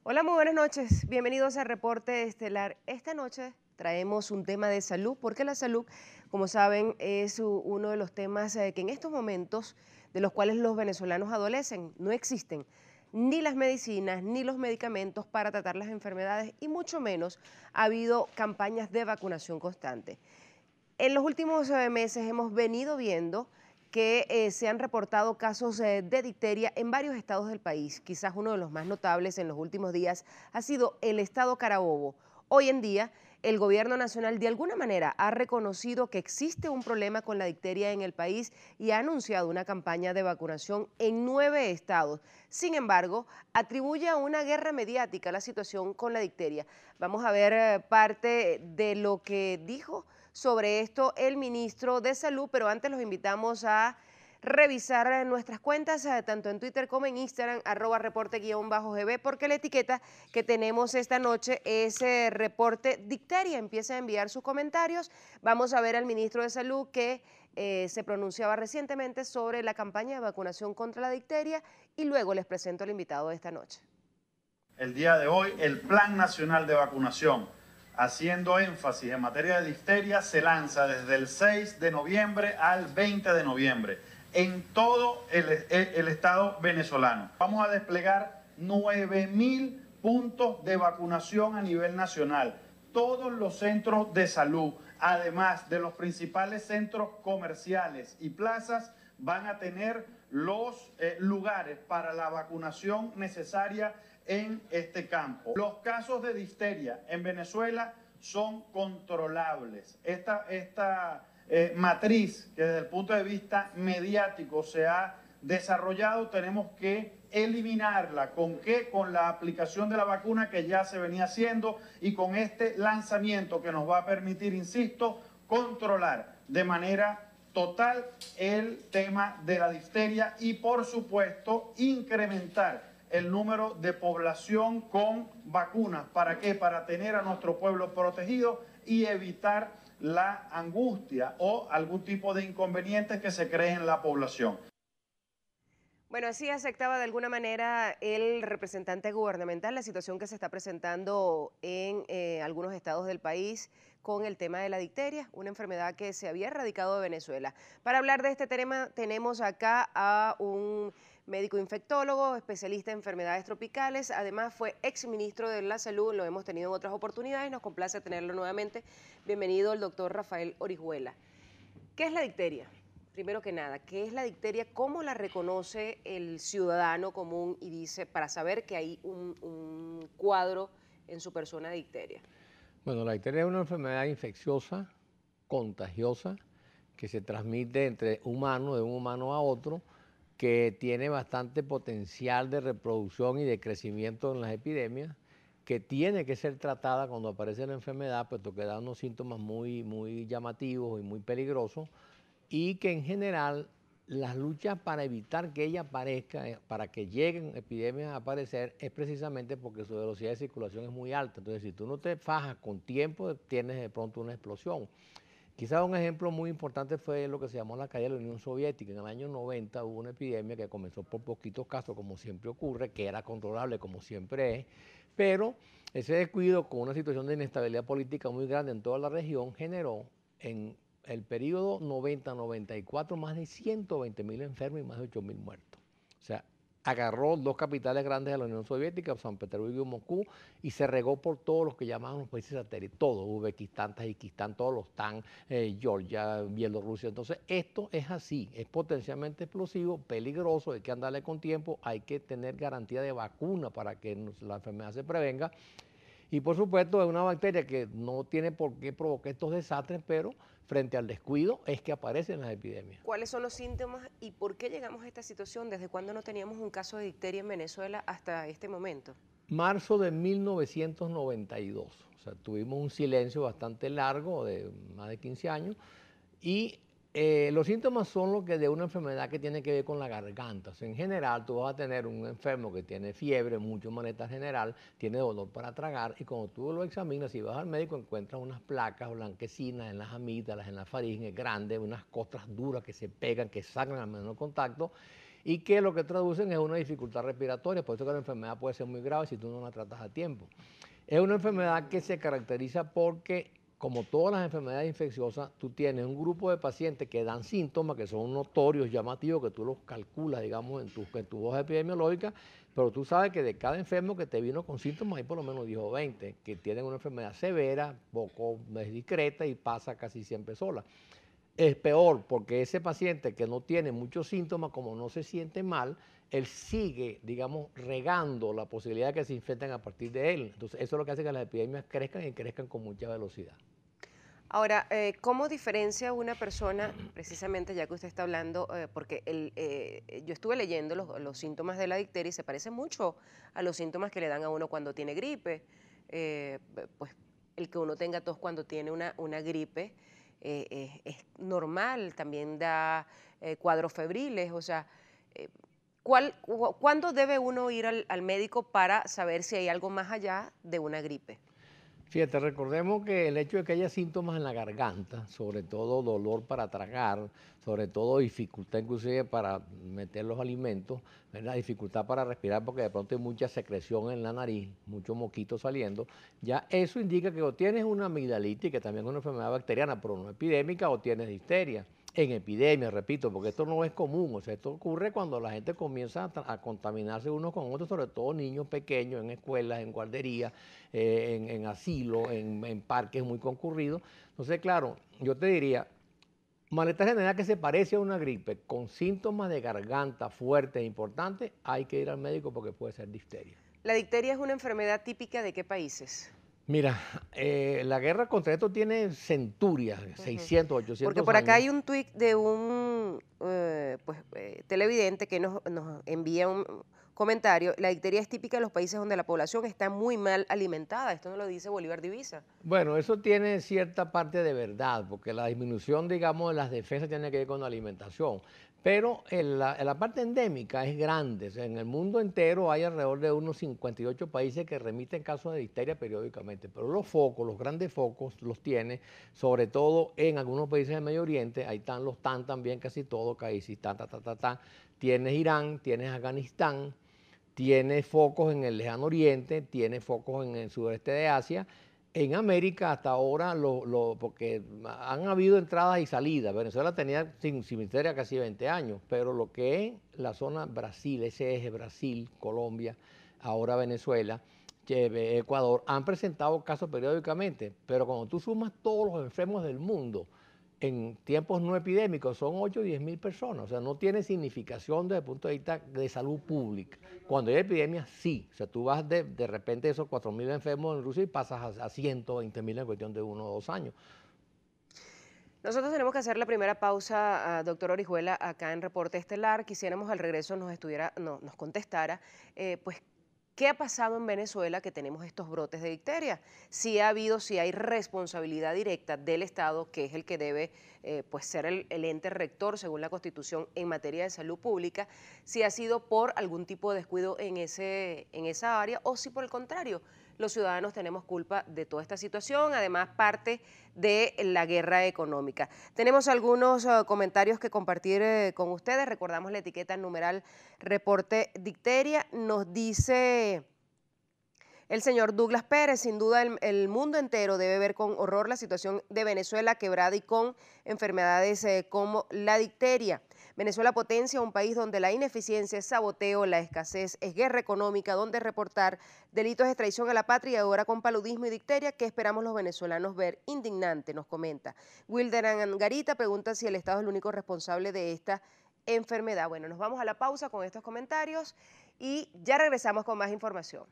Hola, muy buenas noches. Bienvenidos a Reporte Estelar. Esta noche traemos un tema de salud, porque la salud, como saben, es uno de los temas que en estos momentos de los cuales los venezolanos adolecen. No existen ni las medicinas ni los medicamentos para tratar las enfermedades y mucho menos ha habido campañas de vacunación constante. En los últimos meses hemos venido viendo que se han reportado casos de difteria en varios estados del país. Quizás uno de los más notables en los últimos días ha sido el estado Carabobo. Hoy en día, el gobierno nacional de alguna manera ha reconocido que existe un problema con la difteria en el país y ha anunciado una campaña de vacunación en 9 estados. Sin embargo, atribuye a una guerra mediática la situación con la difteria. Vamos a ver parte de lo que dijo sobre esto el ministro de Salud, pero antes los invitamos a revisar nuestras cuentas, tanto en Twitter como en Instagram, @reporte_gb, porque la etiqueta que tenemos esta noche es Reporte Difteria. Empieza a enviar sus comentarios. Vamos a ver al ministro de Salud que se pronunciaba recientemente sobre la campaña de vacunación contra la difteria y luego les presento al invitado de esta noche. El día de hoy, el Plan Nacional de Vacunación, haciendo énfasis en materia de difteria, se lanza desde el 6 de noviembre al 20 de noviembre en todo el estado venezolano. Vamos a desplegar 9.000 puntos de vacunación a nivel nacional, todos los centros de salud, además de los principales centros comerciales y plazas, van a tener los lugares para la vacunación necesaria en este campo. Los casos de difteria en Venezuela son controlables. Esta matriz que desde el punto de vista mediático se ha desarrollado, tenemos que eliminarla. ¿Con qué? Con la aplicación de la vacuna que ya se venía haciendo y con este lanzamiento que nos va a permitir, insisto, controlar de manera total el tema de la difteria y, por supuesto, incrementar el número de población con vacunas. ¿Para qué? Para tener a nuestro pueblo protegido y evitar la angustia o algún tipo de inconvenientes que se creen en la población. Bueno, así aceptaba de alguna manera el representante gubernamental la situación que se está presentando en algunos estados del país con el tema de la difteria, una enfermedad que se había erradicado de Venezuela. Para hablar de este tema tenemos acá a un médico infectólogo, especialista en enfermedades tropicales, además fue exministro de la Salud, lo hemos tenido en otras oportunidades, nos complace tenerlo nuevamente. Bienvenido el doctor Rafael Orihuela. ¿Qué es la difteria? Primero que nada, ¿qué es la difteria? ¿Cómo la reconoce el ciudadano común y dice para saber que hay un cuadro en su persona de difteria? Bueno, la difteria es una enfermedad infecciosa, contagiosa, que se transmite entre humanos, de un humano a otro, que tiene bastante potencial de reproducción y de crecimiento en las epidemias, que tiene que ser tratada cuando aparece la enfermedad, puesto que da unos síntomas muy llamativos y muy peligrosos, y que en general las luchas para evitar que ella aparezca, para que lleguen epidemias a aparecer, es precisamente porque su velocidad de circulación es muy alta. Entonces, si tú no te fajas con tiempo, tienes de pronto una explosión. Quizás un ejemplo muy importante fue lo que se llamó la caída de la Unión Soviética. En el año 90 hubo una epidemia que comenzó por poquitos casos, como siempre ocurre, que era controlable, como siempre es, pero ese descuido con una situación de inestabilidad política muy grande en toda la región generó en el periodo 90-94 más de 120.000 enfermos y más de 8.000 muertos. O sea, agarró dos capitales grandes de la Unión Soviética, San Petersburgo y Moscú, y se regó por todos los que llamaban los países satélites, todos, Uzbekistán, Tayikistán, todos los TAN, Georgia, Bielorrusia. Entonces, esto es así, es potencialmente explosivo, peligroso, hay que andarle con tiempo, hay que tener garantía de vacuna para que la enfermedad se prevenga. Y por supuesto es una bacteria que no tiene por qué provocar estos desastres, pero frente al descuido es que aparecen las epidemias. ¿Cuáles son los síntomas y por qué llegamos a esta situación? ¿Desde cuándo no teníamos un caso de difteria en Venezuela hasta este momento? Marzo de 1992, o sea, tuvimos un silencio bastante largo de más de 15 años y los síntomas son los que de una enfermedad que tiene que ver con la garganta. O sea, en general, tú vas a tener un enfermo que tiene fiebre, mucho malestar general, tiene dolor para tragar, y cuando tú lo examinas, si vas al médico, encuentras unas placas blanquecinas en las amígdalas, en la faringe, grandes, unas costras duras que se pegan, que sangran al menor contacto, y que lo que traducen es una dificultad respiratoria, por eso que la enfermedad puede ser muy grave si tú no la tratas a tiempo. Es una enfermedad que se caracteriza porque, como todas las enfermedades infecciosas, tú tienes un grupo de pacientes que dan síntomas que son notorios, llamativos, que tú los calculas, digamos, en tu hoja epidemiológica, pero tú sabes que de cada enfermo que te vino con síntomas hay por lo menos 10 o 20 que tienen una enfermedad severa, poco discreta y pasa casi siempre sola. Es peor porque ese paciente que no tiene muchos síntomas, como no se siente mal, él sigue, digamos, regando la posibilidad de que se infecten a partir de él. Entonces, eso es lo que hace que las epidemias crezcan y crezcan con mucha velocidad. Ahora, ¿cómo diferencia una persona, precisamente ya que usted está hablando, porque yo estuve leyendo los síntomas de la difteria y se parece mucho a los síntomas que le dan a uno cuando tiene gripe, pues el que uno tenga tos cuando tiene una gripe es normal, también da cuadros febriles, o sea, eh, ¿cuándo debe uno ir al médico para saber si hay algo más allá de una gripe? Fíjate, recordemos que el hecho de que haya síntomas en la garganta, sobre todo dolor para tragar, sobre todo dificultad inclusive para meter los alimentos, ¿verdad? Dificultad para respirar porque de pronto hay mucha secreción en la nariz, mucho moquito saliendo, ya eso indica que o tienes una amigdalitis, que también es una enfermedad bacteriana, pero no epidémica, o tienes difteria. En epidemia, repito, porque esto no es común, o sea, esto ocurre cuando la gente comienza a contaminarse unos con otros, sobre todo niños pequeños en escuelas, en guarderías, en asilos, en parques muy concurridos. Entonces, claro, yo te diría, malestar general que se parece a una gripe, con síntomas de garganta fuertes e importantes, hay que ir al médico porque puede ser difteria. ¿La difteria es una enfermedad típica de qué países? Mira, la guerra contra esto tiene centurias, 600, 800 Porque por acá años. hay un tuit de un televidente que nos envía un comentario. La difteria es típica de los países donde la población está muy mal alimentada. Esto nos lo dice Bolívar Divisa. Bueno, eso tiene cierta parte de verdad, porque la disminución, digamos, de las defensas tiene que ver con la alimentación. Pero la parte endémica es grande. O sea, en el mundo entero hay alrededor de unos 58 países que remiten casos de difteria periódicamente. Pero los focos, los grandes focos, los tiene, sobre todo en algunos países del Medio Oriente. Ahí están los TAN también, casi todos, Kazajistán, Tienes Irán, tienes Afganistán, tienes focos en el Lejano Oriente, tienes focos en el sudeste de Asia. En América hasta ahora, porque han habido entradas y salidas. Venezuela tenía sin difteria casi 20 años, pero lo que es la zona Brasil, ese eje Brasil, Colombia, ahora Venezuela, Ecuador, han presentado casos periódicamente, pero cuando tú sumas todos los enfermos del mundo, en tiempos no epidémicos son 8 o 10 mil personas, o sea, no tiene significación desde el punto de vista de salud pública. Cuando hay epidemia, sí, o sea, tú vas de repente esos 4.000 enfermos en Rusia y pasas a 120.000 en cuestión de 1 o 2 años. Nosotros tenemos que hacer la primera pausa, doctor Orihuela, acá en Reporte Estelar. Quisiéramos al regreso nos contestara, pues, ¿qué ha pasado en Venezuela que tenemos estos brotes de difteria? Si hay responsabilidad directa del Estado, que es el que debe pues ser el ente rector según la Constitución en materia de salud pública, si ha sido por algún tipo de descuido en esa área o si por el contrario, los ciudadanos tenemos culpa de toda esta situación, además parte de la guerra económica. Tenemos algunos comentarios que compartir con ustedes. Recordamos la etiqueta numeral Reporte Difteria. Nos dice el señor Douglas Pérez: sin duda el mundo entero debe ver con horror la situación de Venezuela quebrada y con enfermedades como la difteria. Venezuela potencia, un país donde la ineficiencia es saboteo, la escasez es guerra económica, donde reportar delitos es traición a la patria y ahora con paludismo y difteria, ¿qué esperamos los venezolanos ver? Indignante, nos comenta. Wilder Angarita pregunta si el Estado es el único responsable de esta enfermedad. Bueno, nos vamos a la pausa con estos comentarios y ya regresamos con más información.